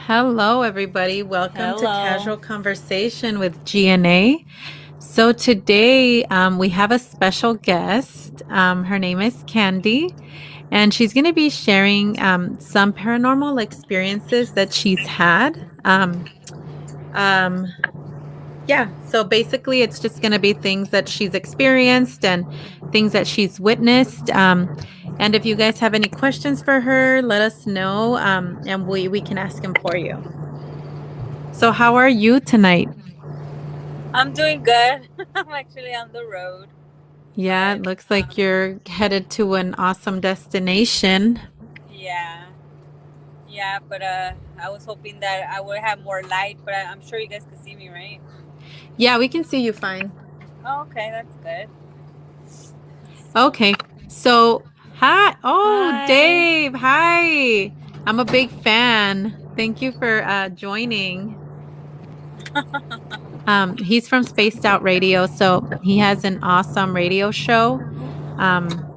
Hello, everybody. Welcome to Hello. Casual Conversation with GNA. So today we have a special guest. Her name is Candy, and she's going to be sharing some paranormal experiences that she's had. Um, yeah, so basically, it's just going to be things that she's experienced and things that she's witnessed. And if you guys have any questions for her, let us know, and we can ask them for you. So, how are you tonight? I'm doing good. I'm actually on the road, Yeah, but it looks like you're headed to an awesome destination. yeah, yeah. But I was hoping that I would have more light, but I'm sure you guys can see me, right? Yeah, we can see you fine. Oh, okay, that's good. Okay. So, hi. Oh, Hi. Dave. Hi. I'm a big fan. Thank you for joining. He's from Spaced Out Radio, so he has an awesome radio show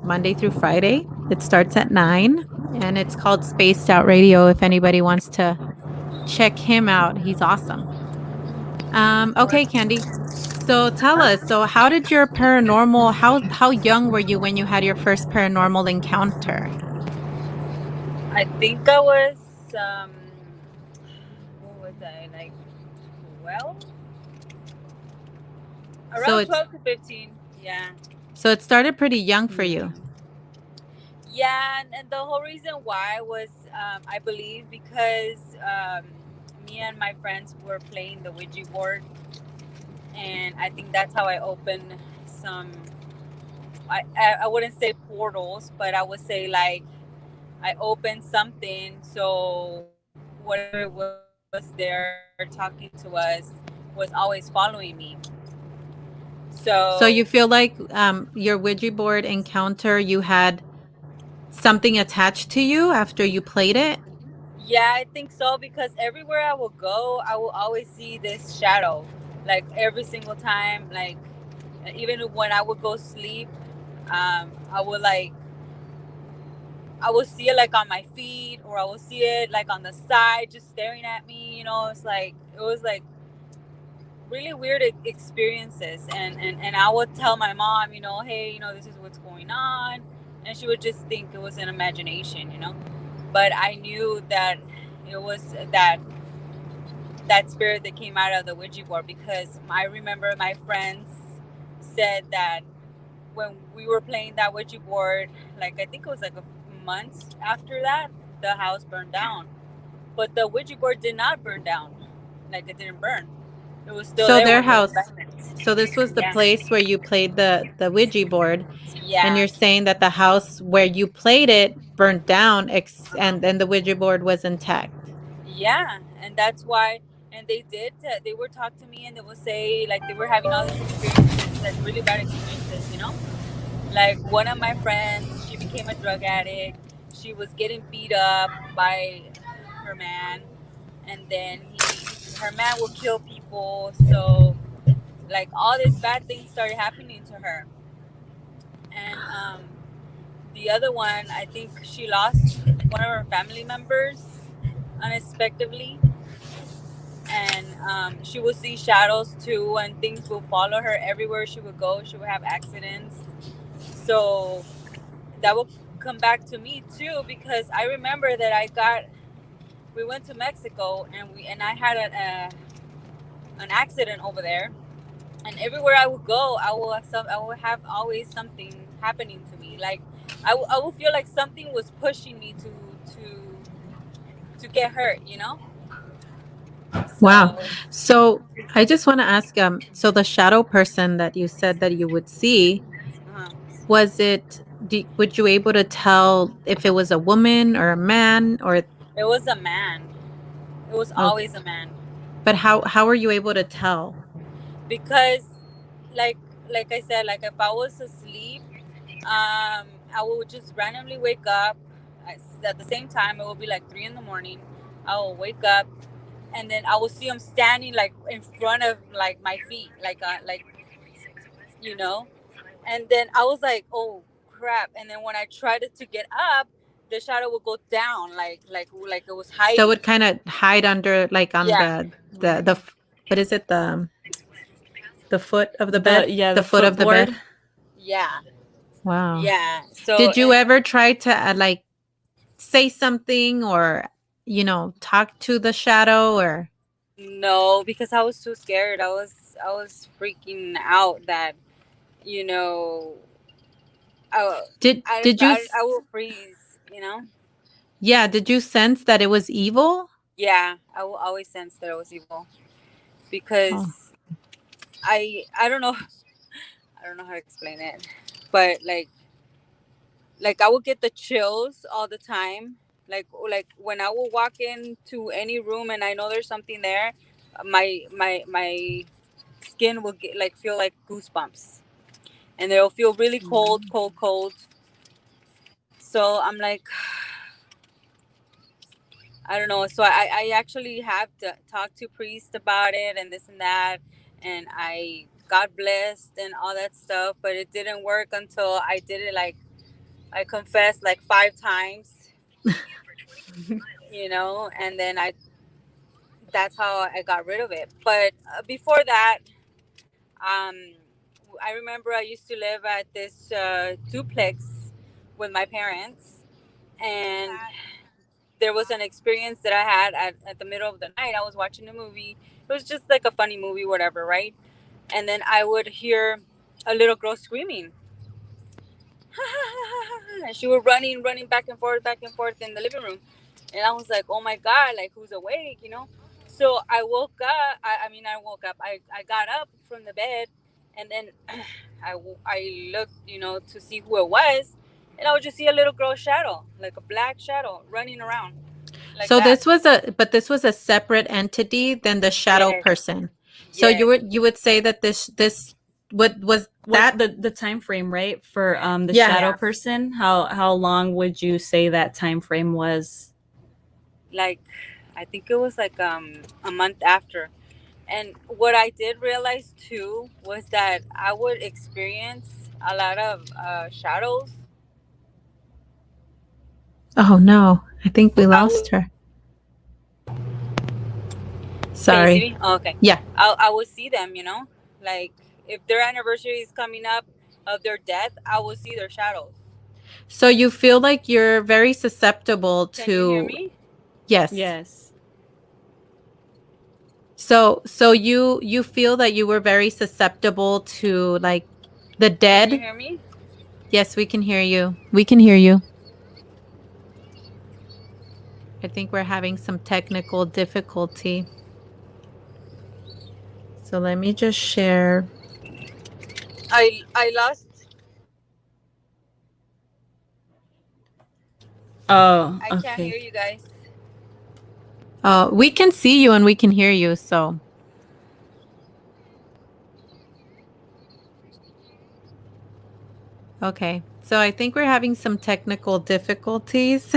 Monday through Friday. It starts at 9 and it's called Spaced Out Radio if anybody wants to check him out. He's awesome. Okay, Candy. So tell us, so how did your paranormal how young were you when you had your first paranormal encounter? I think I was what was I like 12, So around it's 12 to 15. Yeah. so it started pretty young for Yeah. you. Yeah, and the whole reason why was, I believe, because me and my friends were playing the Ouija board, and I think that's how I opened some. I wouldn't say portals, but I would say like I opened something, so whatever it was there talking to us was always following me. So So you feel like your Ouija board encounter you had something attached to you after you played it? yeah, I think so because everywhere I will go, I will always see this shadow, like every single time. Like even when I would go sleep, I would like I will see it like on my feet, or I will see it like on the side, just staring at me. It's like it was like really weird experiences, and I would tell my mom, hey, this is what's going on, and she would just think it was an imagination. But I knew that it was that spirit that came out of the Ouija board because I remember my friends said that when we were playing that Ouija board, like I think it was like a month after that, the house burned down. But the Ouija board did not burn down. Like it didn't burn. It was still So there their when we were house. playing So this was it. the Yeah. place where you played the Ouija board, and Yeah. you're saying that the house where you played it burnt down and then the Ouija board was intact. Yeah. And that's why, and they would talk to me and they would say, like, they were having all these experiences, like really bad experiences. Like one of my friends, she became a drug addict. She was getting beat up by her man, and then her man will kill people. So like all these bad things started happening to her, and the other one, I think she lost one of her family members unexpectedly, and she would see shadows too, and things will follow her everywhere she would go. She would have accidents. So that will come back to me too because I remember that we went to Mexico, and I had an accident over there, and everywhere I would go I will have always something happening to me, like I will feel like something was pushing me to get hurt. Wow. So So I just want to ask so the shadow person that you said that you would see, uh, was it would you able to tell if it was a woman or a man or it was a man. It was okay. always a man. But how are you able to tell? Because like like I said, like if I was asleep, I would just randomly wake up at the same time. It will be like 3 in the morning. I will wake up, and then I will see him standing like in front of like my feet, like you know. And then I was like, oh crap! And then when I tried to get up, the shadow would go down, like it was So it would hiding. kind of hide under, like on Yeah, what is it, the foot of the The bed, yeah, the the foot of the bed. footboard. yeah, Wow. yeah. So Did you ever try to like say something, or talk to the shadow, or no, because I was too scared. I was freaking out that you know I did I did you I, s- I will freeze. yeah, did you sense that it was evil? Yeah, I will always sense that it was evil Oh. because I don't know I don't know how to explain it, but like I would get the chills all the time. Like when I will walk into any room and I know there's something there, my skin will get like feel like goosebumps, and it'll feel really cold, cold, cold. So I'm like, I don't know. So I actually have to talk to priest about it and this and that, and I got blessed and all that stuff, but it didn't work until I did it. Like I confessed like 5 times, and then that's how I got rid of it. But before that, um, I remember I used to live at this duplex with my parents, and there was an experience that I had at the middle of the night. I was watching a movie. It was just like a funny movie, whatever, right? And then I would hear a little girl screaming. And she was running back and forth in the living room. And I was like, oh my God, like who's awake? So I woke up. I woke up. I got up from the bed, and then I looked, to see who it was. And I would just see a little girl shadow, like a black shadow running around like So that. this was a separate entity than the shadow Yes. person. So Yes. you would say that this what was What that? the time frame, right, for the Yeah. shadow Yeah. person? How long would you say that time frame was? Like, I think it was like a month after. And what I did realize too was that I would experience a lot of shadows. Oh no, I think we I lost would. her. Can you see Sorry. me? Oh, okay. Yeah. I would see them. Like if their anniversary is coming up of their death, I will see their shadows. So you feel like you're very susceptible Can you hear to. me? Yes. Yes. So you feel that you were very susceptible to, like, the Can you dead? hear me? Yes, we can hear you. We can hear you. I think we're having some technical difficulty. So let me just share. I lost. Oh, I can't okay. hear you guys. We can see you and we can hear you. So, okay. So I think we're having some technical difficulties.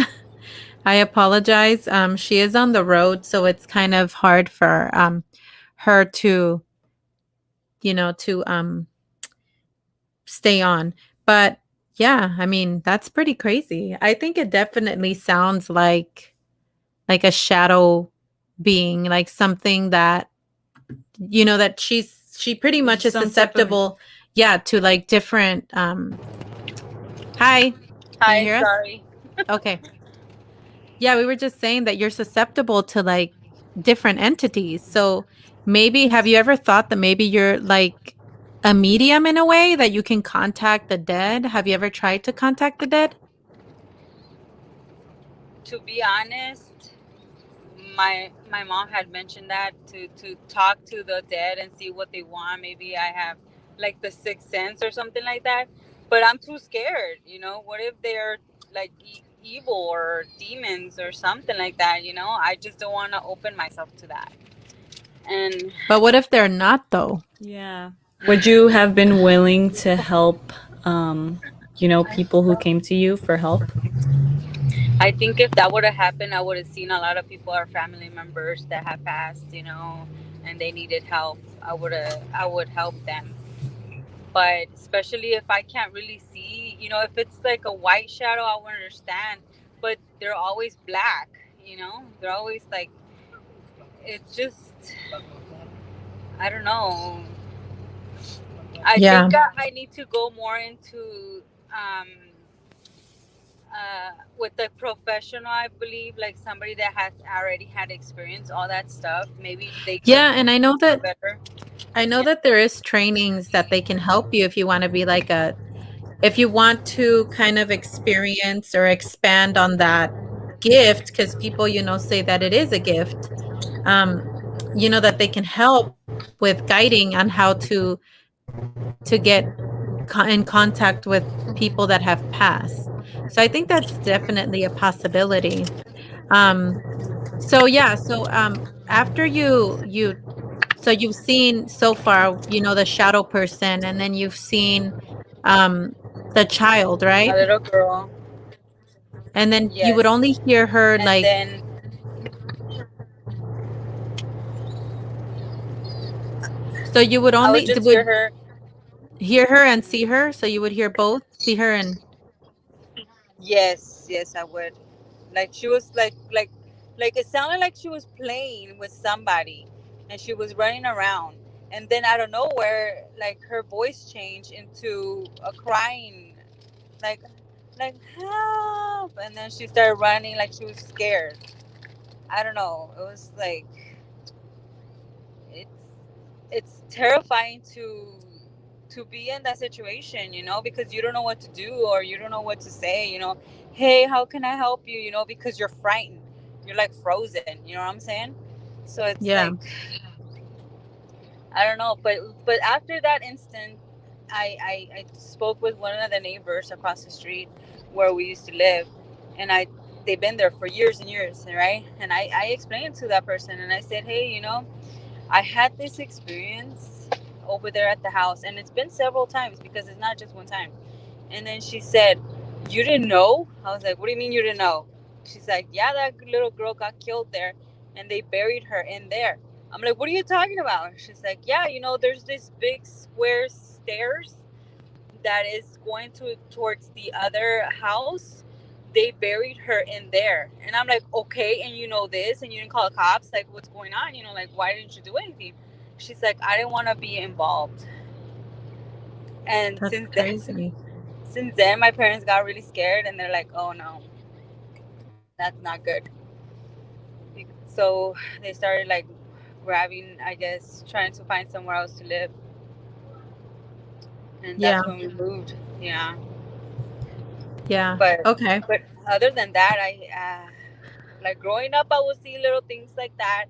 I apologize. She is on the road, so it's kind of hard for her to, stay on. But yeah, I mean, that's pretty crazy. I think it definitely sounds like a shadow being, like something that, that she pretty much is Some type of susceptible, yeah, to like different hi, can you Hi, hear us? sorry. Okay. Yeah, we were just saying that you're susceptible to like different entities. So maybe, have you ever thought that maybe you're like a medium in a way that you can contact the dead? Have you ever tried to contact the dead? To be honest, my mom had mentioned that to talk to the dead and see what they want. Maybe I have like the sixth sense or something like that. But I'm too scared. What if they're like evil or demons or something like that? I just don't want to open myself to that. And But what if they're not though? Yeah. Would you have been willing to help people who came to you for help? I think if that would have happened, I would have seen a lot of people, our family members that have passed, and they needed help. I would help them. But especially if I can't really see, if it's like a white shadow, I would understand. But they're always black, they're always like, it's just, I don't know. I Yeah. think I need to go more into um, with the professional. I believe like somebody that has already had experience, all that stuff. Maybe they could Yeah, and better. I know Yeah, that there is trainings that they can help you if you want to be like a if you want to kind of experience or expand on that gift, because people, say that it is a gift, um, that they can help with guiding on how to get in contact with people that have passed. So I think that's definitely a possibility. Um, so yeah, so after so you've seen so far, the shadow person, and then you've seen um the child, a right? little girl. And then you would Yes, only hear her and like then so you would I would only just hear would her. hear her and see her, so you would hear both, see her and Yes, yes, I would. Like she was like it sounded like she was playing with somebody, and she was running around. And then out of nowhere, like her voice changed into a crying, like help. And then she started running like she was scared. I don't know. It was like it's it's terrifying to be in that situation, because you don't know what to do, or you don't know what to say, hey, how can I help you, because you're frightened, you're like frozen, you know what I'm saying? So it's yeah. like, I don't know, but after that instant, I spoke with one of the neighbors across the street where we used to live, and they've been there for years and years, right? And I explained to that person, and I said, hey, I had this experience over there at the house, and it's been several times because it's not just one time. And then she said, you didn't know? I was like, what do you mean you didn't know? She's like, yeah, that little girl got killed there, and they buried her in there. I'm like, what are you talking about? She's like, yeah, there's this big square stairs that is going towards the other house. They buried her in there. And I'm like, okay, and you know this, and you didn't call the cops? Like, what's going on? Like, why didn't you do anything? She's like, I didn't want to be involved. And That's crazy. since then, my parents got really scared, and they're like, oh no, that's not good. So they started like grabbing, I guess, trying to find somewhere else to live. And Yeah. that's when we moved. Yeah. Yeah. But Okay. but other than that, like growing up, I would see little things like that.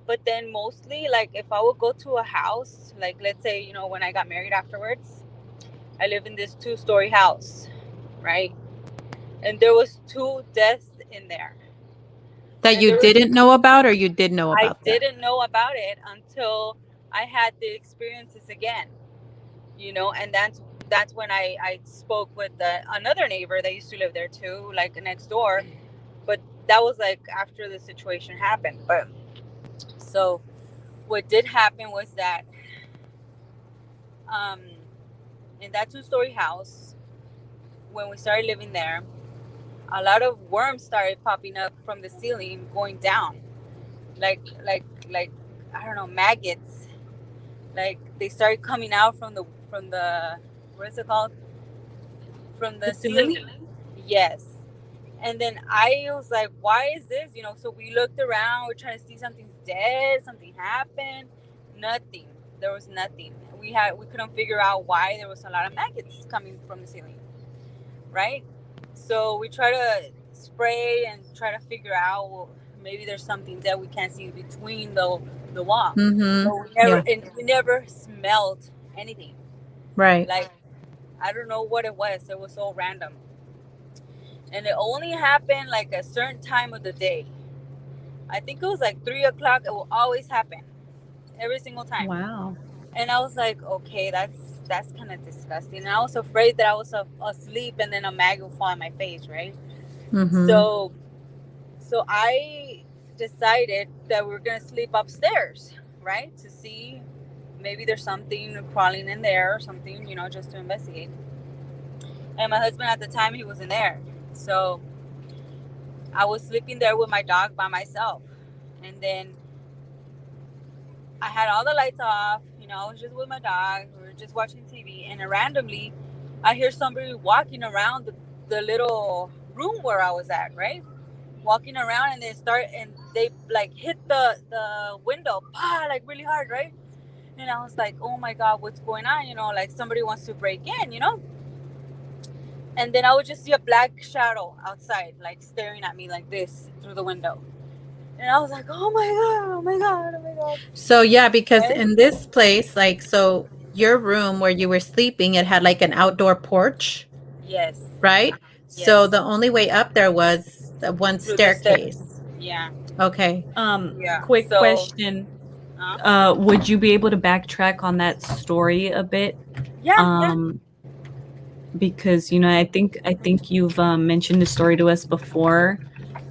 But then mostly, like if I would go to a house, like let's say, when I got married afterwards, I live in this 2-story house, right? And there was 2 deaths in there. That And you there was didn't know about, or you did know I about that? didn't know about it until I had the experiences again, and that's when I spoke with another neighbor that used to live there too, like next door. But that was like after the situation happened. But so what did happen was that um, in that 2-story house, when we started living there, a lot of worms started popping up from the ceiling, going down, like I don't know, maggots. Like they started coming out from the what is it called, from The the ceiling? ceiling. Yes. And then I was like, why is this? So we looked around, we're trying to see something's dead, something happened. Nothing. There was nothing. We couldn't figure out why there was a lot of maggots coming from the ceiling, right? So we try to spray and try to figure out, well, maybe there's something that we can't see between the wall. Mhm. But Yeah. we never smelled anything. Right. Like, I don't know what it was. It was so random. And it only happened like a certain time of the day. I think it was like 3 o'clock. It will always happen every single time. Wow. And I was like, okay, that's kind of disgusting. And I was afraid that I was asleep and then a mag would fall on my face, right? Mhm. So I decided that we were gonna sleep upstairs, right, to see maybe there's something crawling in there or something, just to investigate. And my husband at the time, he wasn't there. So I was sleeping there with my dog by myself. And then I had all the lights off. I was just with my dog. We were just watching TV. And then randomly, I hear somebody walking around the little room where I was at, right? Walking around, and they like hit the window, like really hard, right? And I was like, oh my God, what's going on? Like somebody wants to break in. And then I would just see a black shadow outside, like staring at me like this through the window. And I was like, oh my God, oh my God, oh my God. So yeah, because Right? in this place, like, so your room where you were sleeping, it had like an outdoor porch, Yes. right? Uh-huh. So Yes. the only way up there was the one Through the staircase. stairs. Yeah. Okay. Yeah. Quick So, question. uh, Would you be able to backtrack on that story a bit? yeah, yeah. Um, because I think you've mentioned the story to us before.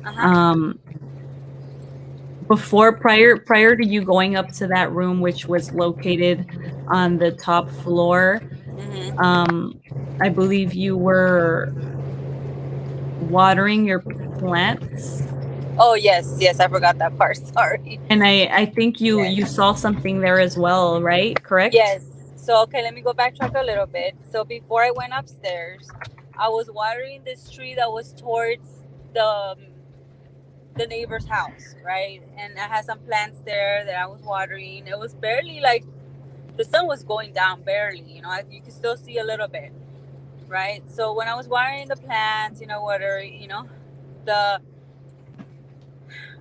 Uh huh. Um, before prior to you going up to that room, which was located on the top floor, Mm-hmm. um, I believe you were watering your plants, Oh, yes. Yes. I forgot that part. Sorry. and I think you Yes. saw something there as well, right? Correct? Yes. So, okay, let me go backtrack a little bit. So, before I went upstairs, I was watering this tree that was towards the neighbor's house, right? And I had some plants there that I was watering. It was barely like the sun was going down, barely. You could still see a little bit, right? So when I was watering the plants, the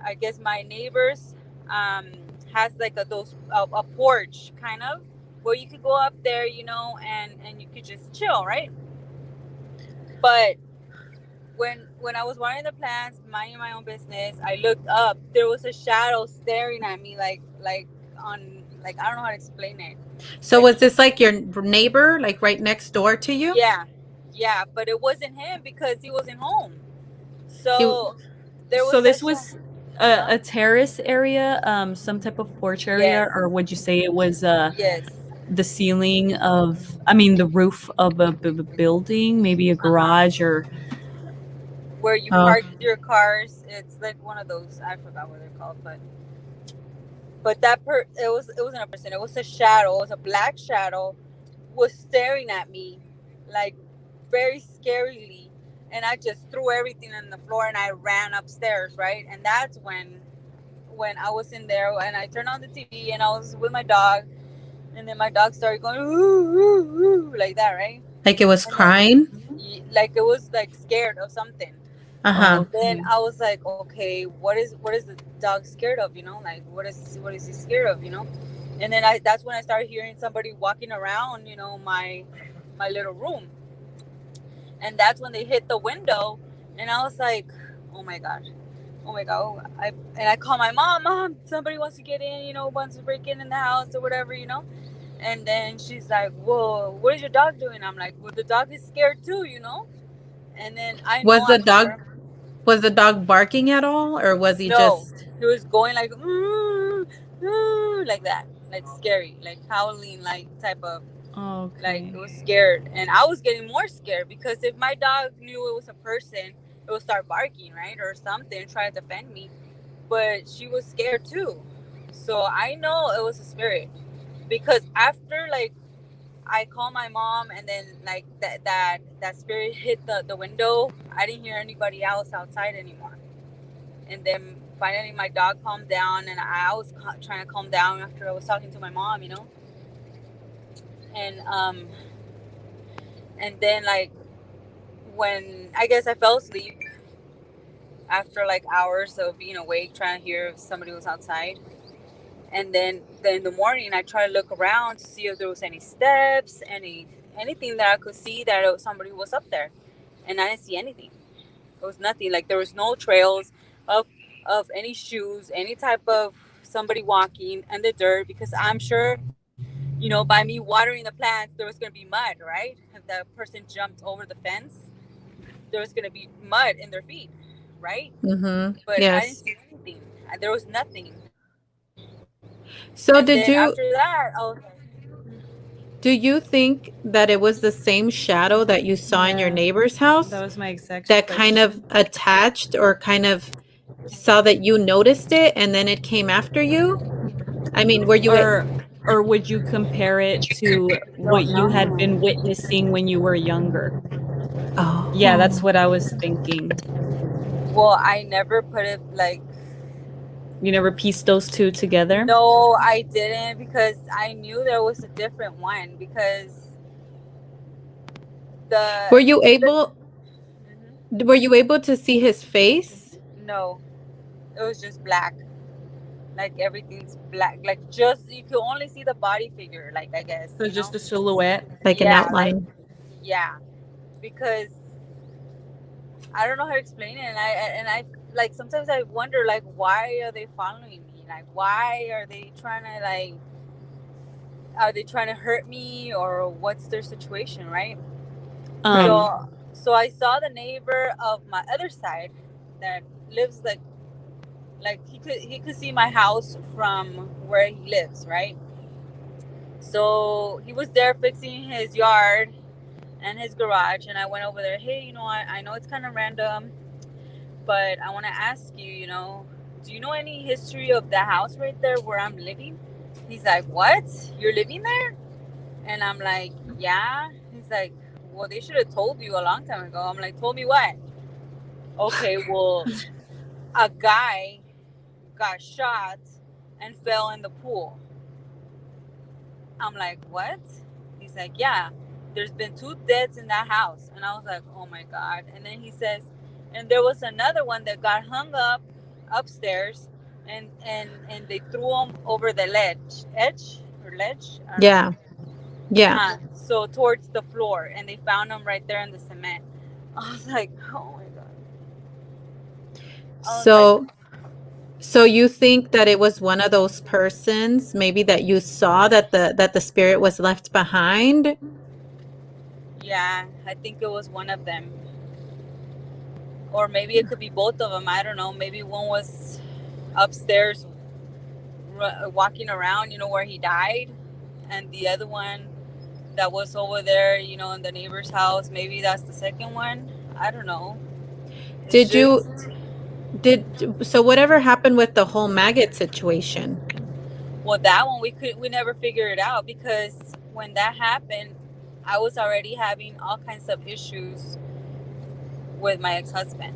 I guess my neighbors um, has like a porch kind of where you could go up there, and you could just chill, right? But when I was watering the plants, minding my own business, I looked up. There was a shadow staring at me, like on like I don't know how to explain it. So Like was this like your neighbor, like right next door to you? yeah, yeah, but it wasn't him because he wasn't home. He So there So was a this was huh? a terrace area, some type of porch area, Yes, or would you say it was yes, the ceiling of, I mean, the roof of a building, maybe a uh huh. garage, or Where you Oh, park your cars. It's like one of those. I forgot what they're called, but it wasn't a person. It was a shadow. It was a black shadow, was staring at me, like very scarily, and I just threw everything on the floor and I ran upstairs, right? And that's when I was in there and I turned on the TV and I was with my dog, and then my dog started going ooh, ooh, ooh, like that, right? like it was And then crying? like it was like scared of something. Uh-huh. oh, And then okay. I was like, okay, what is the dog scared of? Like what is he scared of? And then that's when I started hearing somebody walking around, my little room, and that's when they hit the window, and I was like, oh my god, oh my god, I call my mom, somebody wants to get in, wants to break in the house or whatever. And then she's like, whoa, what is your dog doing? I'm like, well, the dog is scared too. And then I know Was the after. dog was the dog barking at all, or was he No, just he was going like like that, like scary, like howling, like type of, like it Okay. was scared, and I was getting more scared because if my dog knew it was a person, it would start barking, right, or something, try to defend me. But she was scared too, so I know it was a spirit because after like I called my mom, and then like that spirit hit the window. I didn't hear anybody else outside anymore. And then finally my dog calmed down, and I was trying to calm down after I was talking to my mom. And then like when I guess I fell asleep after like hours of being awake trying to hear if somebody was outside. And then in the morning I tried to look around to see if there was any steps, anything that I could see that somebody was up there, and I didn't see anything. It was nothing. Like there was no trails of of any shoes, any type of somebody walking in the dirt, because I'm sure, by me watering the plants, there was gonna be mud, right? If the person jumped over the fence, there was gonna be mud in their feet, right? Mhm. But I didn't Yes. see anything. There was nothing. And then So after that, I was like, Do you think that it was the same shadow that you saw in your Yeah, neighbor's that house was my exact that kind of question. attached or kind of saw that you noticed it and then it came after you? I mean, were you Or or would you compare it to what Don't you had know. been witnessing when you were younger? Yeah, that's Oh. what I was thinking. Well, I never put it like. You never pieced those two together? No, I didn't because I knew there was a different one because Were the you the able mhm. were you able to see his face No, it was just black. Like everything's black. Like just you can only see the body figure. Like I guess So you just know. a silhouette? like an Yeah, like outline? yeah, because I don't know how to explain it, and I like sometimes I wonder like why are they following me? Like why are they trying to like are they trying to hurt me or what's their situation, right? Right. Um, So I saw the neighbor of my other side that lives like he could see my house from where he lives, right? So he was there fixing his yard and his garage, and I went over there. Hey, I know it's kind of random, but I want to ask you, do you know any history of the house right there where I'm living? He's like, what? You're living there? And I'm like, yeah. He's like, well, they should have told you a long time ago. I'm like, told me what? Okay, well, a guy got shot and fell in the pool. I'm like, what? He's like, yeah, there's been two deaths in that house. And I was like, oh my God. And then he says, and there was another one that got hung up upstairs and they threw him over the ledge, I don't know. Yeah. Yeah. So towards the floor, and they found him right there in the cement. I was like, oh my God. I was like, So so you think that it was one of those persons maybe that you saw that the spirit was left behind? yeah, I think it was one of them. Or maybe it could be both of them. I don't know. Maybe one was upstairs walking around, where he died, and the other one that was over there, in the neighbor's house. Maybe that's the second one. I don't know. It's Did you just, did so whatever happened with the whole maggot situation? well, that one we never figured it out because when that happened, I was already having all kinds of issues with my ex-husband,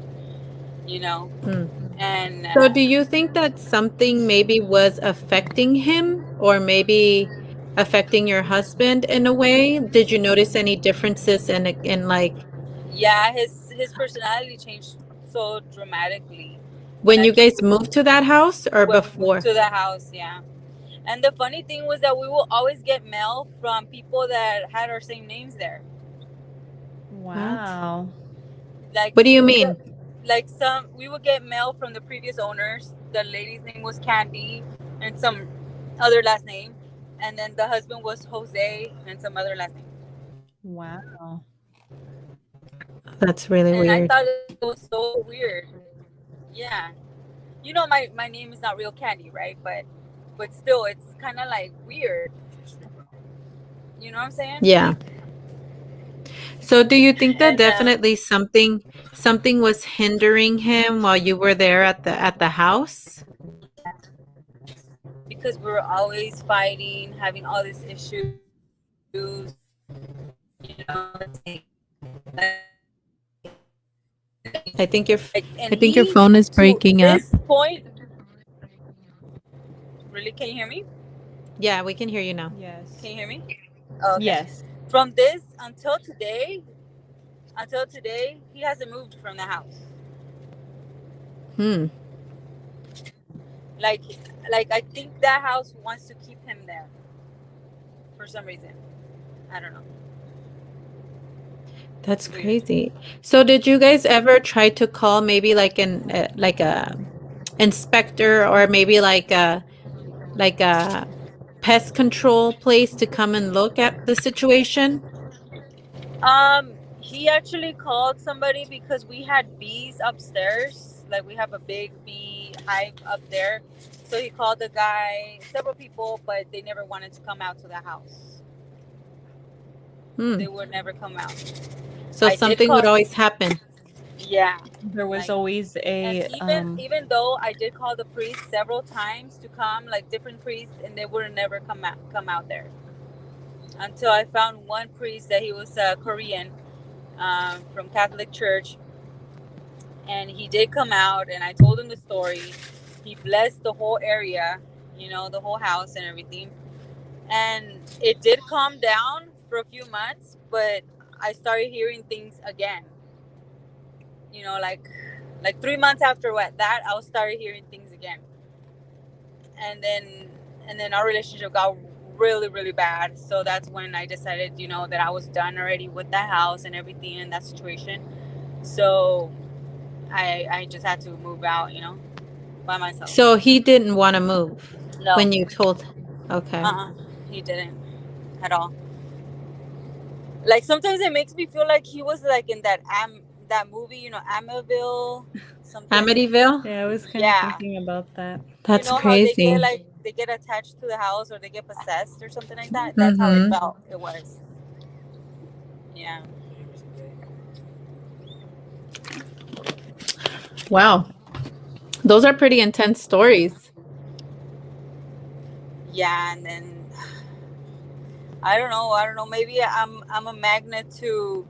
you know, Hmm. and So do you think that something maybe was affecting him or maybe affecting your husband in a way? Did you notice any differences in like yeah, his personality changed so dramatically when when I you came guys moved to that house or when we moved before? to the house. Yeah. And the funny thing was that we will always get mail from people that had our same names there. What? wow. Like What do you the, mean? like some we would get mail from the previous owners. The lady's name was Candy and some other last name. And then the husband was Jose and some other last name. Wow. That's really And I weird. thought it was so weird. Yeah. My name is not real Candy, right? But still it's kinda like weird. You know what I'm saying? Yeah. So do you think that And definitely something was hindering him while you were there at the house? yeah, because we were always fighting, having all these issues, I think your like, and I think your he phone is to breaking up. this point, really, can you hear me? Yeah, we can hear you now. Can Yes. you hear me? Oh, okay. Yes. From this until today, he hasn't moved from the house. Hmm. Like, like I think that house wants to keep him there for some reason. I don't know. That's It's weird. crazy. So did you guys ever try to call maybe like a inspector or maybe like a pest control place to come and look at the situation? He actually called somebody because we had bees upstairs. Like we have a big bee hive up there. So he called the guy, several people, but they never wanted to come out to the house. Hmm. They would never come out. So I did something would call. always happen. Yeah, There was like, always and a even though I did call the priest several times to come, like different priests, and they would never come out there until I found one priest that he was Korean, from Catholic Church, and he did come out, and I told him the story. He blessed the whole area, the whole house and everything, and it did calm down for a few months, but I started hearing things again. Like 3 months after that, I started hearing things again, and then our relationship got really really bad. So that's when I decided, that I was done already with that house and everything and that situation. So I just had to move out, by myself. So he didn't want to move No, when you told. Okay. he didn't at all. Like sometimes it makes me feel like he was like in that movie, Amityville, something. Amityville? yeah, I was kind of Yeah, thinking about that. you That's know how they get crazy. like they get attached to the house or they get possessed or something like that. That's how it Mm-hmm. felt. It was. Yeah. Wow. Those are pretty intense stories. Yeah, and then I don't know. Maybe I'm a magnet to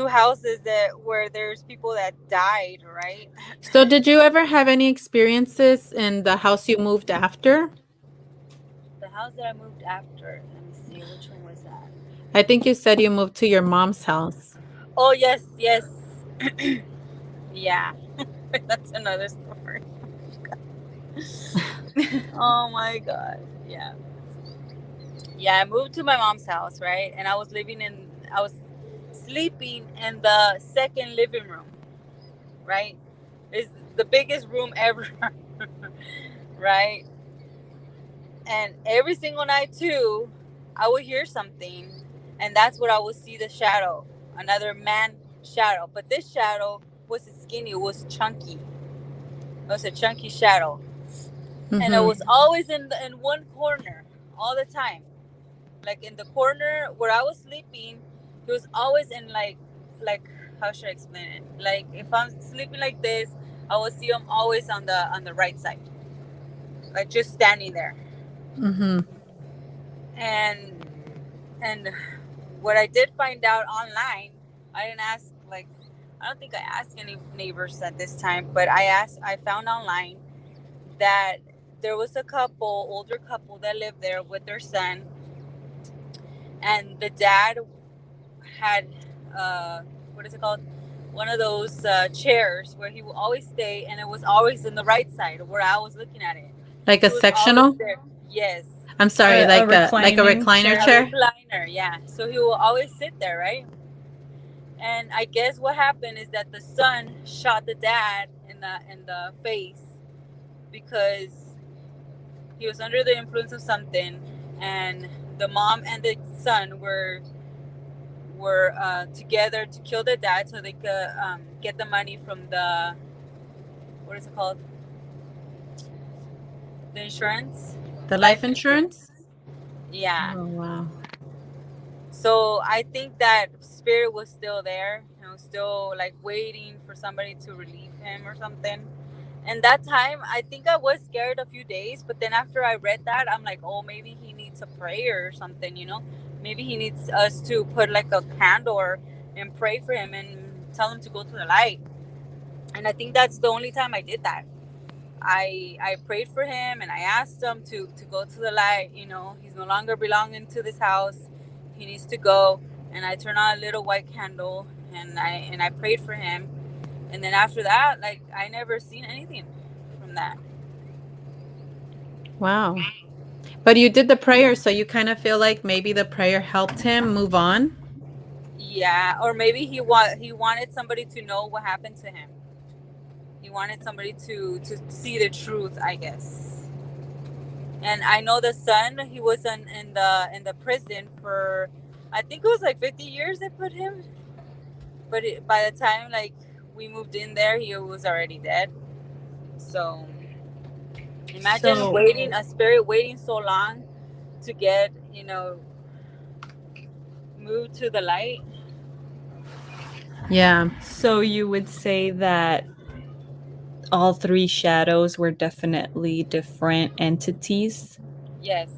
houses that where there's people that died, right? So did you ever have any experiences in the house you moved after? The house that I moved after. Let me see, which one was that? I think you said you moved to your mom's house. Oh yes, yes. Yeah. That's another story. Oh my god. Yeah. Yeah, I moved to my mom's house, right? And I was sleeping in the second living room, right? It's the biggest room ever, right? And every single night too, I would hear something, and that's what I would see, the shadow, another man shadow. But this shadow wasn't skinny; it was chunky. It was a chunky shadow, and it Mm-hmm. was always in one corner all the time. Like in the corner where I was sleeping, he was always in like how should I explain it? Like if I'm sleeping like this, I will see him always on the right side, like just standing there. Mm-hmm. And and what I did find out online, I didn't ask, like, I don't think I asked any neighbors at this time, but I found online that there was a couple, older couple that lived there with their son, and the dad had what is it called? One of those chairs where he would always stay, and it was always in the right side where I was looking at it. Like a He was always sectional? there. Yes, I'm sorry, A like a reclining recliner a chair. chair? recliner. Yeah, so he will always sit there, right? And I guess what happened is that the son shot the dad in the face because he was under the influence of something, and the mom and the son were together to kill the dad so they could get the money from the, what is it called, the insurance, The life life insurance. insurance? Yeah. Oh, wow. So I think that spirit was still there, still like waiting for somebody to relieve him or something. And that time, I think I was scared a few days, but then after I read that, I'm like, oh, maybe he needs a prayer or something. Maybe he needs us to put like a candle and pray for him and tell him to go to the light. And I think that's the only time I did that. I prayed for him and I asked him to go to the light. He's no longer belonging to this house. He needs to go. And I turned on a little white candle and I prayed for him. And then after that, like, I never seen anything from that. Wow. But you did the prayer, so you kind of feel like maybe the prayer helped him move on? Yeah, or maybe he wanted somebody to know what happened to him. He wanted somebody to see the truth, I guess. And I know the son, he was in the prison for, I think it was like 50 years they put him. But by the time like we moved in there, he was already dead. So imagine So, waiting, a spirit waiting so long to get, move to the light. Yeah. So you would say that all three shadows were definitely different entities? Yes.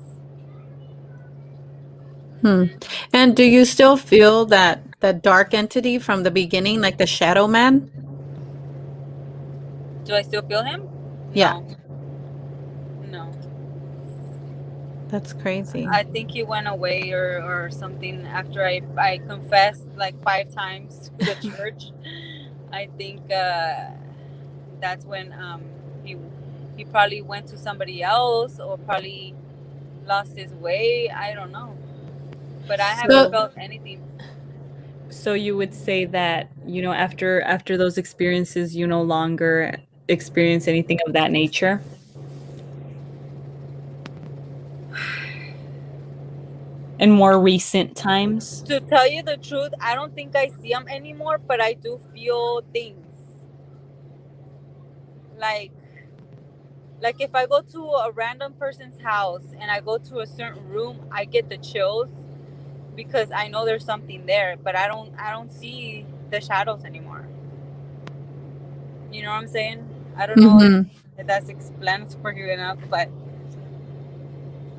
Hmm. And do you still feel that dark entity from the beginning, like the shadow man? Do I still feel him? Yeah, No. No. that's crazy. I think he went away or something after I confessed like 5 times to the church. I think that's when he he probably went to somebody else or probably lost his way. I don't know, but I haven't So, So felt anything. so you would say that, after those experiences you no longer experience anything of that nature? In more recent times? To tell you the truth, I don't think I see him anymore, but I do feel things like if I go to a random person's house and I go to a certain room, I get the chills because I know there's something there, but I don't see the shadows anymore. You know what I'm saying? I don't know if, mhm, if that's explanatory enough, but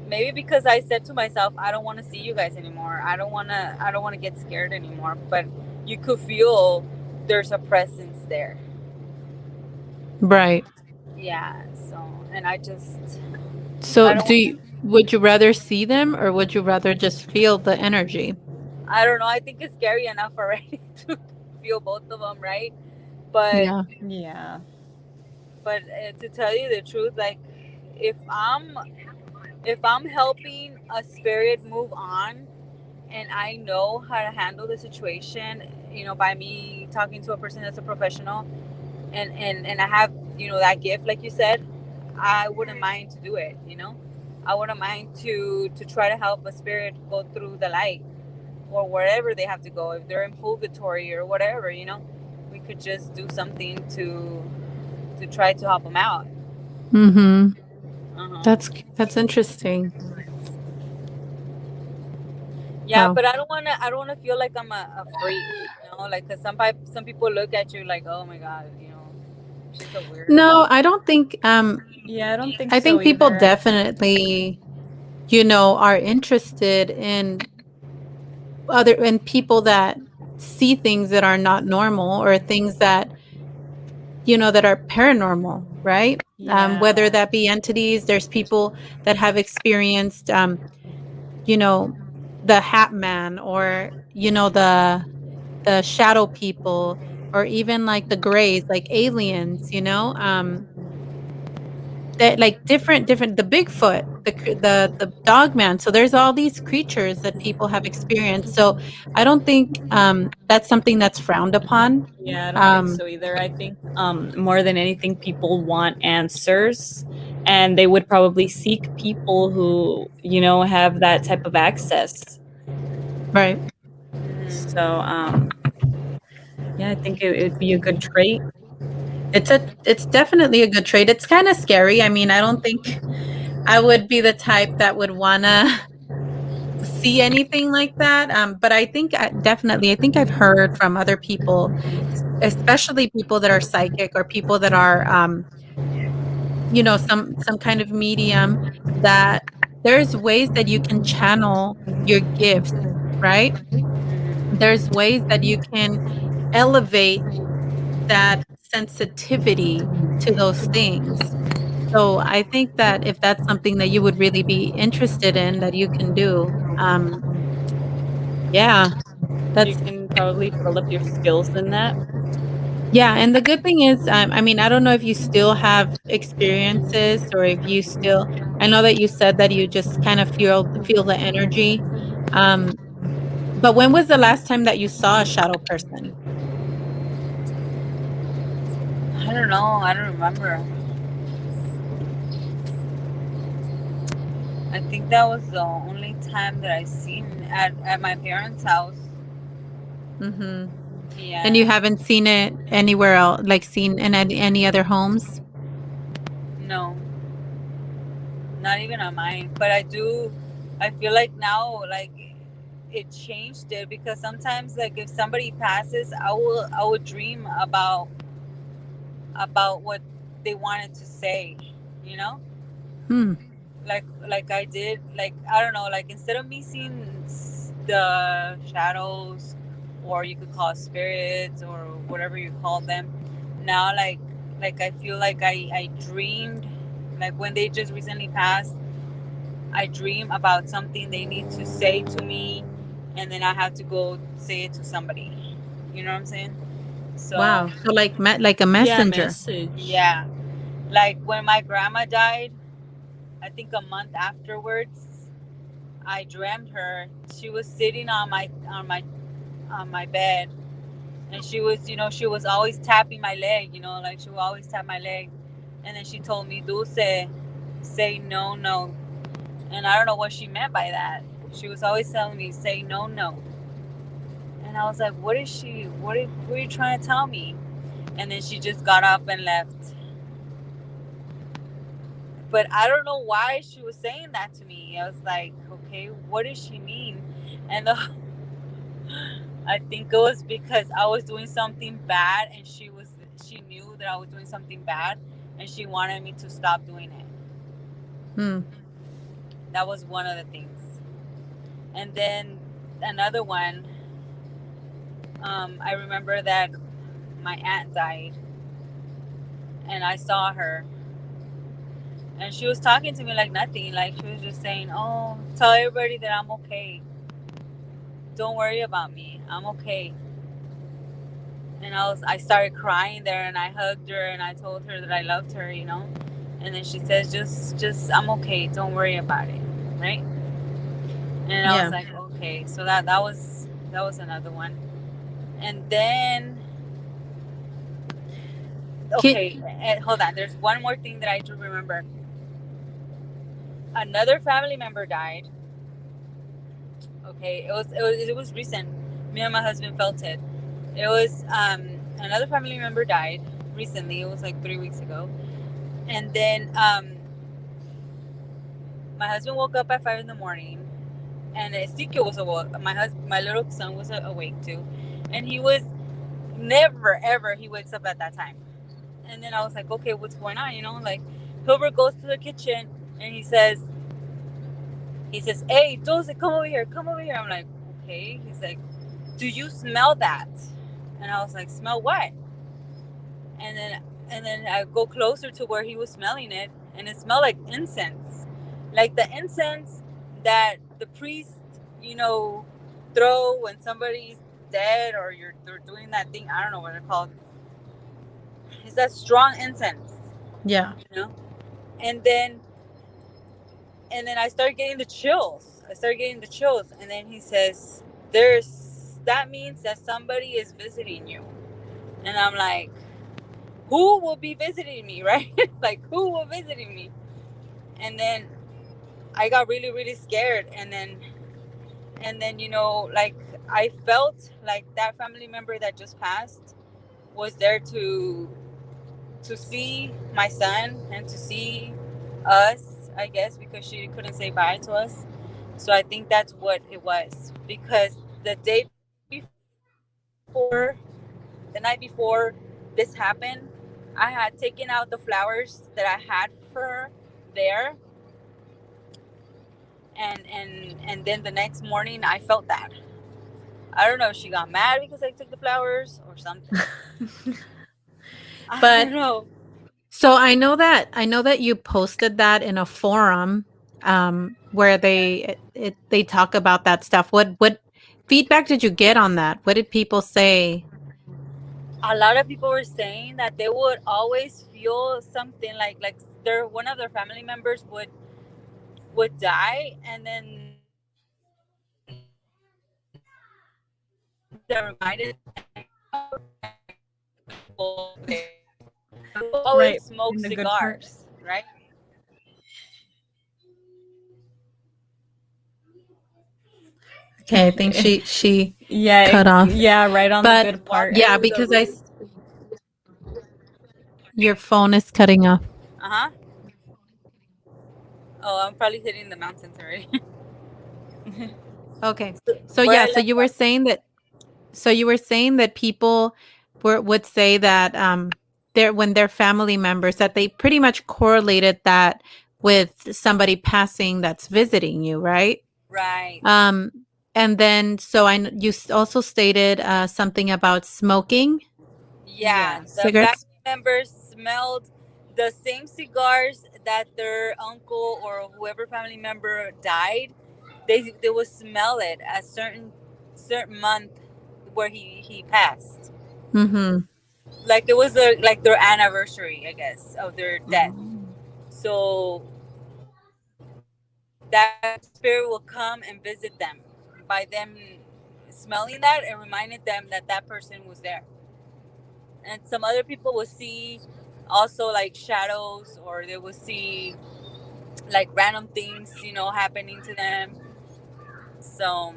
maybe because I said to myself, I don't want to see you guys anymore. I don't want to get scared anymore, but you could feel there's a presence there. right. Yeah, so and I So, don't would you rather see them or would you rather just feel the energy? I don't know. I think it's scary enough already to feel both of them, right? But Yeah. Yeah. to tell you the truth, like if I'm if I'm helping a spirit move on and I know how to handle the situation, by me talking to a person that's a professional and I have, that gift like you said, I wouldn't mind to do it, I wouldn't mind to try to help a spirit go through the light or wherever they have to go, if they're in purgatory or whatever, we could just do something to try to help them out. Mhm. Uh-huh. That's interesting. Yeah, Wow. but I don't want to feel like I'm a freak, like because some people look at you like, oh my god, she's a weirdo. No, I don't think Yeah, I don't think I so think people either. definitely, are interested in people that see things that are not normal or things that, that are paranormal, right? Yeah. Whether that be entities, there's people that have experienced, you know, the Hat Man or, the shadow people or even like the grays, like aliens, that like different the Bigfoot, the dog man. So there's all these creatures that people have experienced. So I don't think that's something that's frowned upon. Yeah, I don't think Um so either. I think more than anything people want answers, and they would probably seek people who, have that type of access. right. So, yeah, I think it'd be a good trait. It's definitely a good trade. It's kind of scary. I mean, I don't think I would be the type that would wanna see anything like that. But I think definitely, I think I've heard from other people, especially people that are psychic or people that are, some kind of medium, that there's ways that you can channel your gifts, right? There's ways that you can elevate that sensitivity to those things. So I think that if that's something that you would really be interested in, that you can do, yeah, You that's can probably develop your skills in that. yeah. And the good thing is, I mean, I don't know if you still have experiences or if you still. I know that you said that you just kind of feel the energy. Um, but when was the last time that you saw a shadow person? I don't know. I don't remember. I think that was the only time that I seen at my parents' house. Hmm. And you Yeah. haven't seen it anywhere else, like seen in any other homes? No, not even on mine. But I do. I feel like now, like it changed it, because sometimes, like, if somebody passes, I would dream about what they wanted to say, you know, Hmm. like I did, like, I don't know, like, instead of me seeing the shadows, or you could call it spirits, or whatever you call them, now, like I feel like I dreamed, like when they just recently passed, I dream about something they need to say to me, and then I have to go say it to somebody. You know what I'm saying? So Wow. So like a Yeah, messenger. message. yeah, like when my grandma died, I think a month afterwards, I dreamt her. She was sitting on my bed, and she was, she was always tapping my leg. Like she would always tap my leg, and then she told me, "Dulce, say no, no." And I don't know what she meant by that. She was always telling me, "Say no, no." And I was like, "What is she? What are you trying to tell me?" And then she just got up and left. But I don't know why she was saying that to me. I was like, "Okay, what does she mean?" And I think it was because I was doing something bad, and she knew that I was doing something bad, and she wanted me to stop doing it. Hmm. That was one of the things. And then another one, I remember that my aunt died, and I saw her, and she was talking to me like nothing. Like she was just saying, "Oh, tell everybody that I'm okay. Don't worry about me. I'm okay." And I started crying there, and I hugged her, and I told her that I loved her. And then she says, "Just I'm okay. Don't worry about it." Right? And I was Yeah. like, "Okay." So that was another one. And then, Ki- okay, hold on. There's one more thing that I do remember. Another family member died. Okay, it was recent. Me and my husband felt it. It was another family member died recently. It was like 3 weeks ago. And then my husband woke up at 5 in the morning, and Ezekiel was awake. My little son was awake too, and he was never ever he wakes up at that time. And then I was like, okay, what's going on? Like Hilbert goes to the kitchen, and he says, "Hey, Dulce, come over here, come over here." I'm like, okay. He's like, "Do you smell that?" And I was like, "Smell what?" And then I go closer to where he was smelling it, and it smelled like incense, like the incense that the priest, you know, throw when somebody's dead, or they're doing that thing. I don't know what they're called. It's that strong incense, yeah. you know. And then I started getting the chills. And then he says, "There's that means that somebody is visiting you." And I'm like, who will be visiting me, right? Like, who will visiting me? And then I got really, really scared. And then like, I felt like that family member that just passed was there to see my son and to see us, I guess, because she couldn't say bye to us. So I think that's what it was. Because the day before, the night before this happened, I had taken out the flowers that I had for her there, and then the next morning I felt that. I don't know if she got mad because I took the flowers or something. I But don't know. so I know that you posted that in a forum where they talk about that stuff. What feedback did you get on that? What did people say? A lot of people were saying that they would always feel something like their one of their family members would die, and then that reminded them of there. They would Right. always smoke In the good part. cigars, right? Okay, I think she Yeah, cut off. yeah, right on the But good Walk part. yeah, through the because room. your phone is cutting off. Uh huh. Oh, I'm probably hitting the mountains already. Okay. So So where yeah, I so left you were off. saying that people would say that their when their family members that they pretty much correlated that with somebody passing that's visiting you, right? Right. Um and then so you also stated something about smoking Yeah, the family Yes. cigarettes. members smelled the same cigars that their uncle or whoever family member died. They would smell it a certain month where he passed. Mhm. Like it was like their anniversary, I guess, of their death. Oh. So that spirit will come and visit them. By them smelling that, it reminded them that that person was there. And some other people will see also like shadows, or they will see like random things, happening to them. So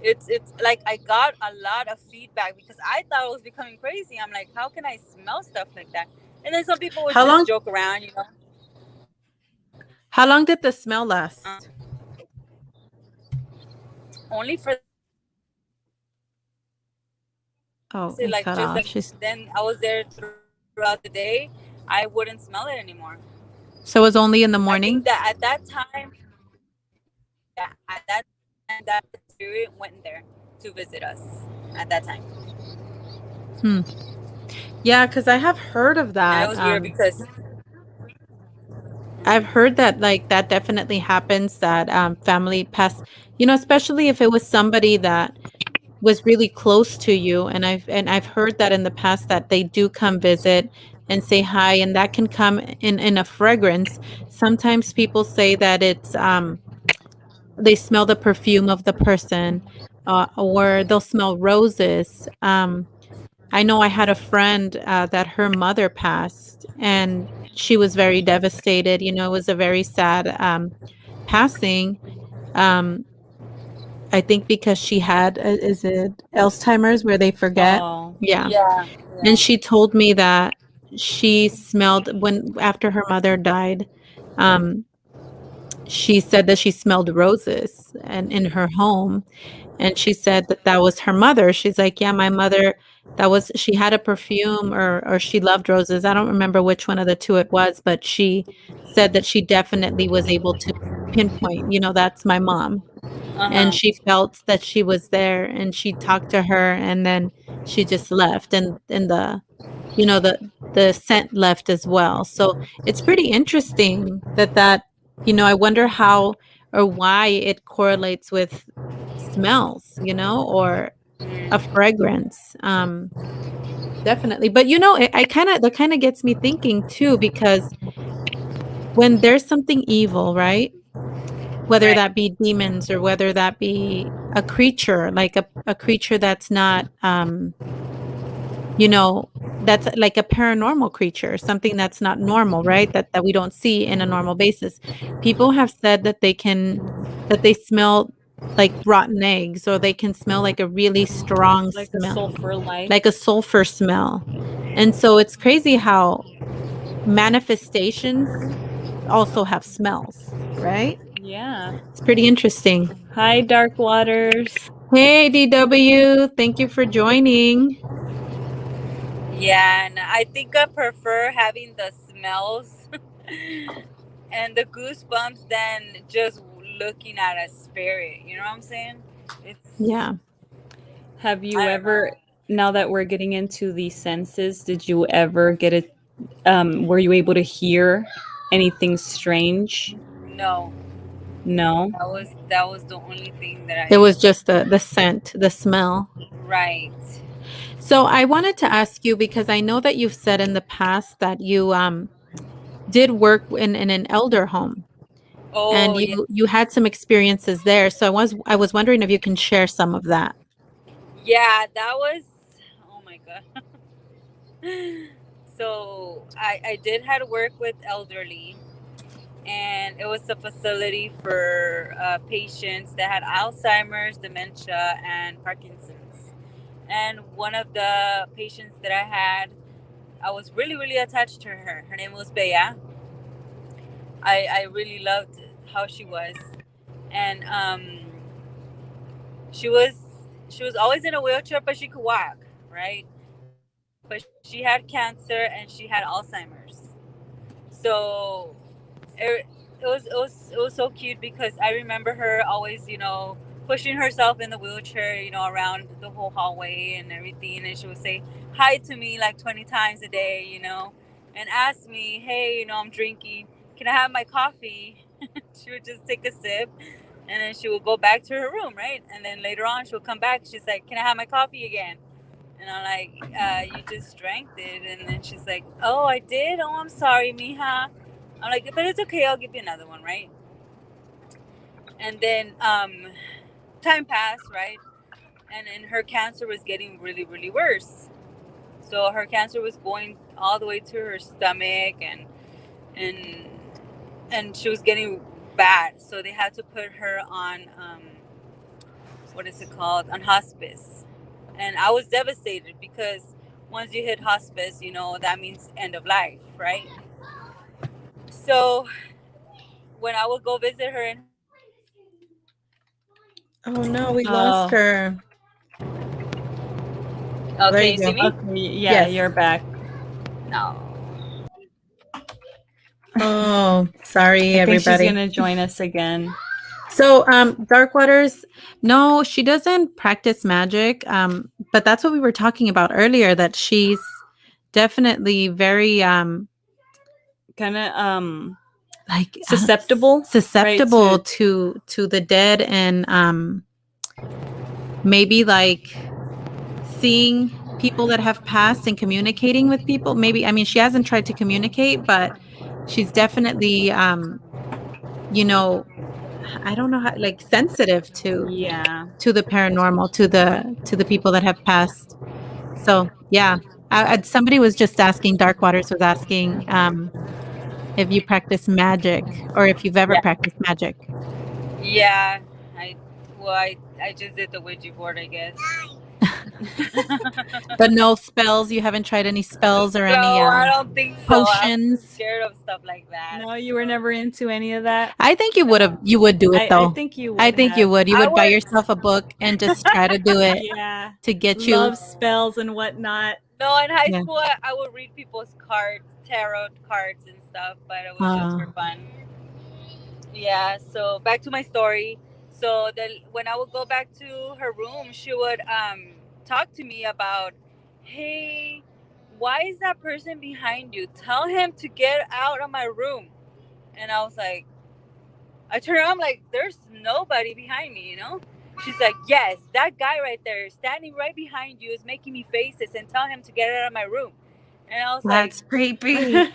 it's like I got a lot of feedback because I thought I was becoming crazy. I'm like, how can I smell stuff like that? And then some people would How just long joke around. how long did the smell last? Only for Oh, say it like cut just off. like She's then I was there throughout the day. I wouldn't smell it anymore. So it was only in the I think morning? that at that time, yeah, at that time that spirit went there to visit us at that time. Hmm. Yeah, because I have heard of And it that. was weird because I've heard that like that definitely happens that family pass, especially if it was somebody that was really close to you, and I've heard that in the past that they do come visit and say hi, and that can come in a fragrance. Sometimes people say that it's they smell the perfume of the person, or they'll smell roses. I know I had a friend that her mother passed, and she was very devastated. It was a very sad passing. Um, I think because she had, is it Alzheimer's where they forget? Oh, Yeah. yeah, And yeah, she told me that she smelled when after her mother died, um, she said that she smelled roses and in her home, and she said that that was her mother. She's like, "Yeah, my mother, that was she had a perfume or she loved roses." I don't remember which one of the 2 it was, but she said that she definitely was able to pinpoint, "That's my mom." And uh-huh. she felt that she was there, and she talked to her, and then she just left, and the scent left as well. So it's pretty interesting I wonder how or why it correlates with smells, or a Mm, fragrance. Definitely. But I kind of that kind of gets me thinking too, because when there's something evil, right? Whether right. that be demons or whether that be a creature, like a creature that's not, you know, that's like a paranormal creature, something that's not normal, right? That we don't see in a normal basis. People have said that they smell like rotten eggs, or they can smell like a really strong like a smell, sulfur like. like a sulfur smell. And so it's crazy how manifestations also have smells, right? Yeah. It's pretty interesting. Hi, Dark Waters. Hey, DW, thank you for joining. Yeah, and I think I prefer having the smells and the goosebumps than just looking at a spirit. You know what I'm saying? It's Yeah. Have you I don't ever, know. now that we're getting into the senses, did you ever get it? Were you able to hear anything strange? No, No. that was the only thing that It I was just the scent, the smell. right. So I wanted to ask you, because I know that you've said in the past that you did work in an elder home, and Oh yeah, you had some experiences there. So I was wondering if you can share some of that. yeah. That was. Oh my god. So I did had work with elderly, and it was a facility for patients that had Alzheimer's, dementia, and Parkinson's. And one of the patients that I had, I was really, really attached to her. Her name was Bea. I really loved how she was. And She was she was always in a wheelchair, but she could walk, right? But she had cancer and she had Alzheimer's. So it was so cute because I remember her always, pushing herself in the wheelchair, around the whole hallway and everything, and she would say hi to me like 20 times a day, and ask me, hey, I'm drinking, can I have my coffee? She would just take a sip, and then she would go back to her room, right? And then later on she'll come back, she's like, can I have my coffee again? And I'm like, you just drank it. And then she's like, oh, I did? Oh, I'm sorry, mija. I'm like, but it's okay. I'll give you another one, right? And then time passed, right? And then her cancer was getting really, really worse. So her cancer was going all the way to her stomach, and and she was getting bad. So they had to put her on what is it called? On hospice. And I was devastated because once you hit hospice, that means end of life, right? So when I would go visit her in her hospice, Oh no, we lost Oh, her. oh, There can you you see go. me? okay. Yeah, Yes. you're back. No. Oh, sorry, I think she's everybody. gonna join us again. So, Dark Waters, no, she doesn't practice magic. But that's what we were talking about earlier, that she's definitely very Kind of like susceptible, right? susceptible to the dead, and maybe like seeing people that have passed and communicating with people. Maybe, I mean, she hasn't tried to communicate, but she's definitely you know, I don't know how, like, sensitive Yeah. to the paranormal, to the people that have passed. So, yeah. Somebody was just asking, Dark Waters was asking, if you practice magic or if you've ever Yeah. practiced magic. Yeah. I I just did the Ouija board, I guess. But no spells, you haven't tried any spells or any, No, I don't think so. I'm potions? scared of stuff like that. No, you were never into any of that. I think No. you would do it I though. think you I would think you have. would. You I would buy would. yourself a book and just try to do it Yeah. to get you. Love spells and whatnot. No, in high Yeah. school, I would read people's cards, tarot cards and stuff, but it was just for Uh, fun. Yeah, so back to my story. So when I would go back to her room, she would talk to me about, hey, why is that person behind you? Tell him to get out of my room. And I was like, I turned around, I'm like, there's nobody behind me, you know? She's like, yes, that guy right there, standing right behind you, is making me faces, and tell him to get out of my room. And I was like, that's creepy.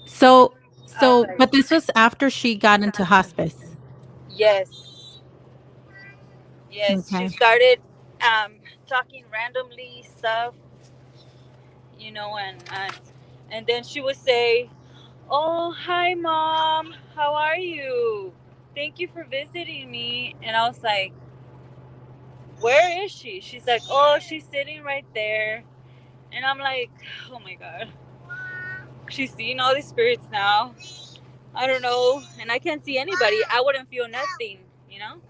So, I was but like, this was after she got into hospice. yes, yes. She Okay. started talking randomly stuff, and then she would say, "Oh, hi, mom. How are you? Thank you for visiting me." And I was like, "Where is she?" She's like, "Oh, she's sitting right there." And I'm like, "Oh my god, she's seeing all these spirits now. I don't know, and I can't see anybody. I wouldn't feel nothing, you know."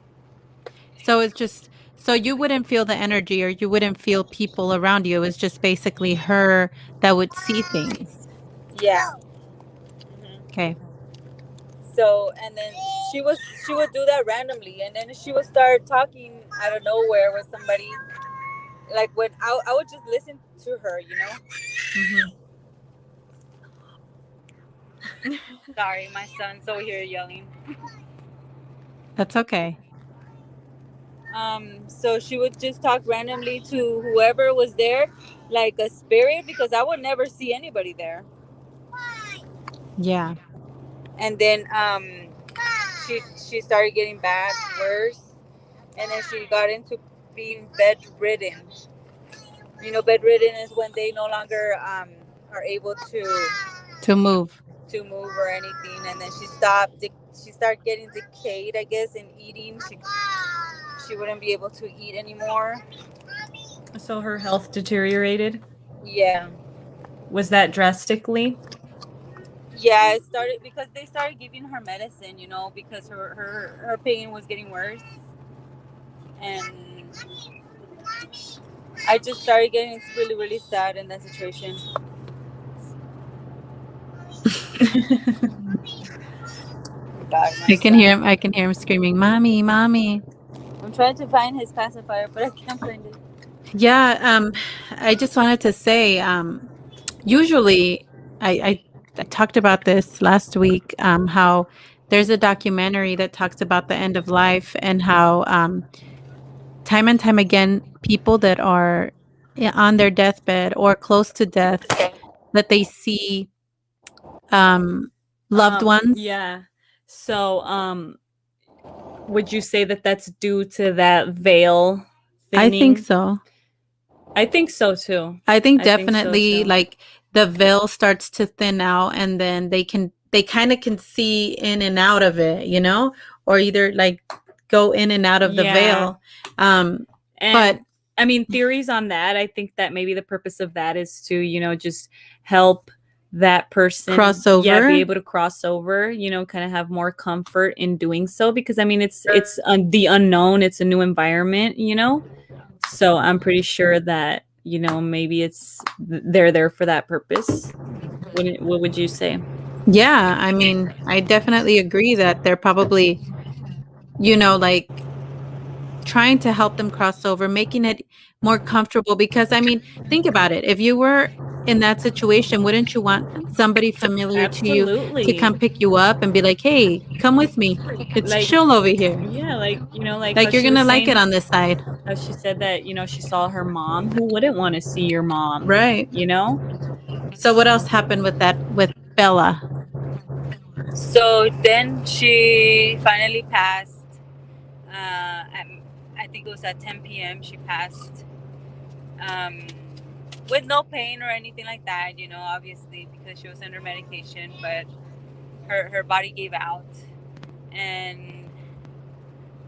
So it's just, so you wouldn't feel the energy or you wouldn't feel people around you. It was just basically her that would see things. Yeah. Mhm. Okay. So, and then she would do that randomly, and then she would start talking out of nowhere with somebody. Like when I would just listen to her, you know. Hmm. Sorry, my son's over here yelling. That's okay. So she would just talk randomly to whoever was there, like a spirit, because I would never see anybody there. Yeah. And then she started getting bad, worse, and then she got into being bedridden. Bedridden is when they no longer are able To move. to move or anything, and then she stopped. She started getting decayed, I guess, in eating. She wouldn't be able to eat anymore. So her health deteriorated. Yeah. Was that drastically? Yeah, it started because they started giving her medicine, because her pain was getting worse, and I just started getting really, really sad in that situation. God, my I can hear son. him. I can hear him screaming, "Mommy, mommy." I'm trying to find his pacifier, but I can't find it. Yeah, I just wanted to say, usually I talked about this last week, how there's a documentary that talks about the end of life and how time and time again people that are on their deathbed or close to death that they see um loved ones. Yeah. So, would you say that that's due to that veil I think thinning? so. I think so too. I think I think so definitely too. like the veil starts to thin out and then they kind of can see in and out of it, or either like go in and out of the Yeah. veil. Um but And I mean, theories on that, I think that maybe the purpose of that is to, just help that person, yeah, be crossover. able to cross over, kind of have more comfort in doing so because I mean, it's the unknown, it's a new environment. So I'm pretty sure that, maybe they're there for that purpose. What would you say? Yeah, I mean, I definitely agree that they're probably, like trying to help them cross over, making it more comfortable because I mean, think about it. If you were in that situation, wouldn't you want somebody familiar to you to Absolutely. come pick you up and be like, "Hey, come with me. It's Like, chill over here. yeah, like, like how Like you're she going to was like it saying, on this side." how she said that, she saw her mom. Who wouldn't want to see your mom, Right. you know? So what else happened with Bella? So then she finally passed. At, I think it was at 10 p.m. She passed, um, with no pain or anything like that. Obviously because she was under medication, but her body gave out, and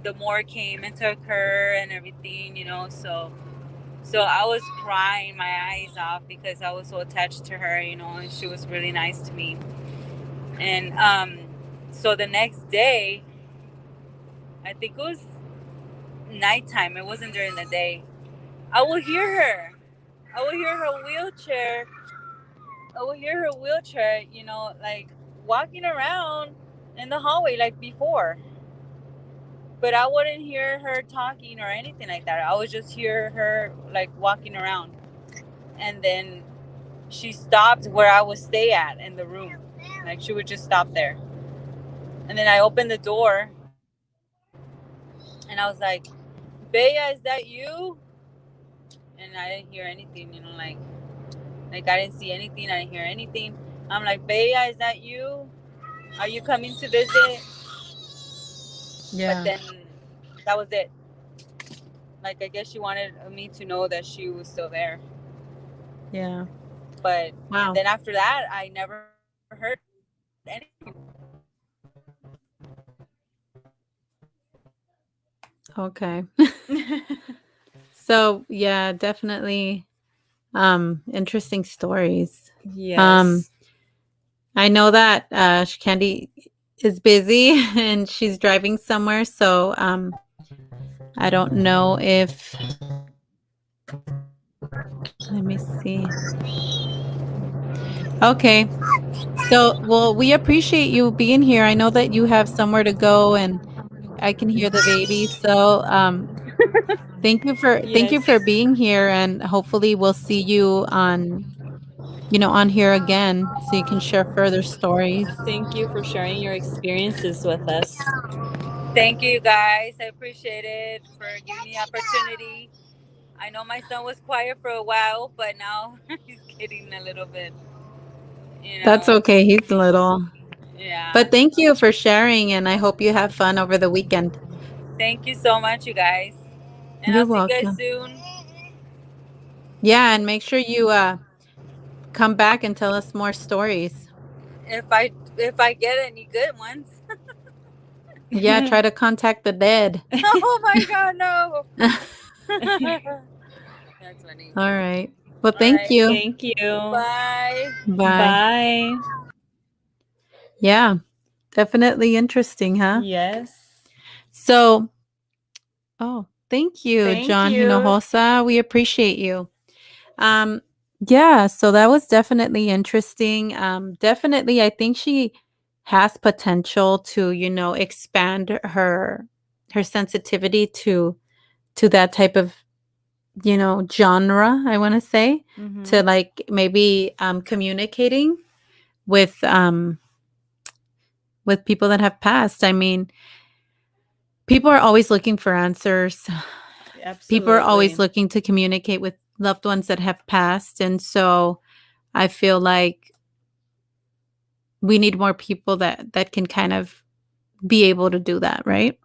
the morgue came and took her and everything. So I was crying my eyes off because I was so attached to her. And she was really nice to me. And so the next day, I think it was nighttime. It wasn't during the day. I will hear her. I will hear her wheelchair. I will hear her wheelchair. Like walking around in the hallway like before. But I wouldn't hear her talking or anything like that. I would just hear her like walking around. And then she stopped where I would stay at in the room. Like she would just stop there. And then I opened the door and I was like, Bea, is that you? And I didn't hear anything, like I didn't see anything, I didn't hear anything. I'm like, Bea, is that you? Are you coming to visit? But Yeah. then that was it. Like I guess she wanted me to know that she was still there. Yeah. But and Wow. then after that I never heard anything. Okay. So, yeah, definitely interesting stories. Um Yes. I know that Candy is busy and she's driving somewhere, so I don't know if let me see. Okay. So, well, we appreciate you being here. I know that you have somewhere to go and I can hear the baby. So, thank you Yes. for being here and hopefully we'll see you on here again so you can share further stories. Thank you for sharing your experiences with us. Thank you guys. I appreciate it for giving me the opportunity. I know my son was quiet for a while, but now he's getting a little bit, you That's know. okay. He's little. Yeah. But thank you for sharing and I hope you have fun over the weekend. Thank you so much, you guys. And You're I'll see you guys welcome. soon. Yeah, and make sure you come back and tell us more stories. If I get any good ones. Yeah, try to contact the dead. Oh my god, no. That's funny. All right. Well, All thank right. you. Thank you. Bye. Bye. Bye. Yeah, definitely interesting, huh? Yes. So, oh, Thank you, Thank John you. Hinojosa. We appreciate you. Um, yeah, so that was definitely interesting. Definitely, I think she has potential to, expand her sensitivity to that type of, genre, I want to say, to Mhm. like maybe communicating with people that have passed. I mean, people are always looking for answers. People are always Absolutely. looking to communicate with loved ones that have passed, and so I feel like we need more people that can kind of be able to do that, right?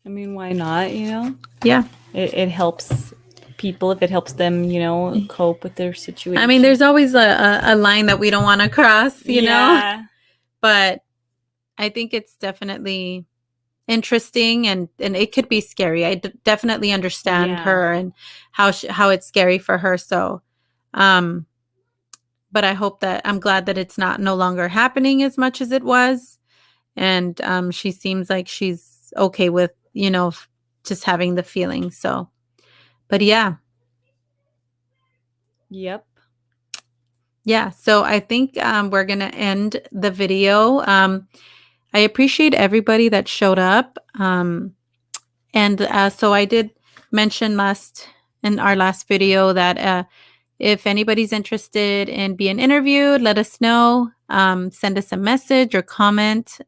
I mean, why not, you know? Yeah. It helps people if it helps them, you know, cope with their situation. I mean, there's always a line that we don't want to cross, Yeah. but I think it's definitely interesting and it could be scary. I definitely understand Yeah. her and how it's scary for her. So, um, but I hope that I'm glad that it's not no longer happening as much as it was. And she seems like she's okay with, just having the feeling. So, but yeah. Yep. Yeah. So I think we're going to end the video. I appreciate everybody that showed up. And so I did mention in our last video that if anybody's interested in being interviewed, let us know. Send us a message or comment.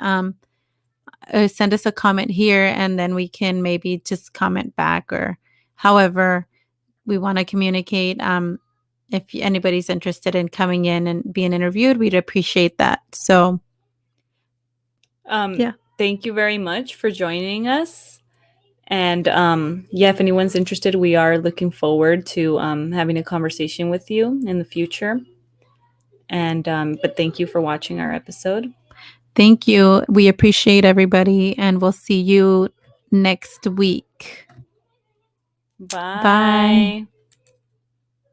Send us a comment here, and then we can maybe just comment back or however we want to communicate. If anybody's interested in coming in and being interviewed, we'd appreciate that. So, yeah. Thank you very much for joining us. And yeah, if anyone's interested, we are looking forward to having a conversation with you in the future. And but thank you for watching our episode. Thank you. We appreciate everybody, and we'll see you next week. Bye. Bye.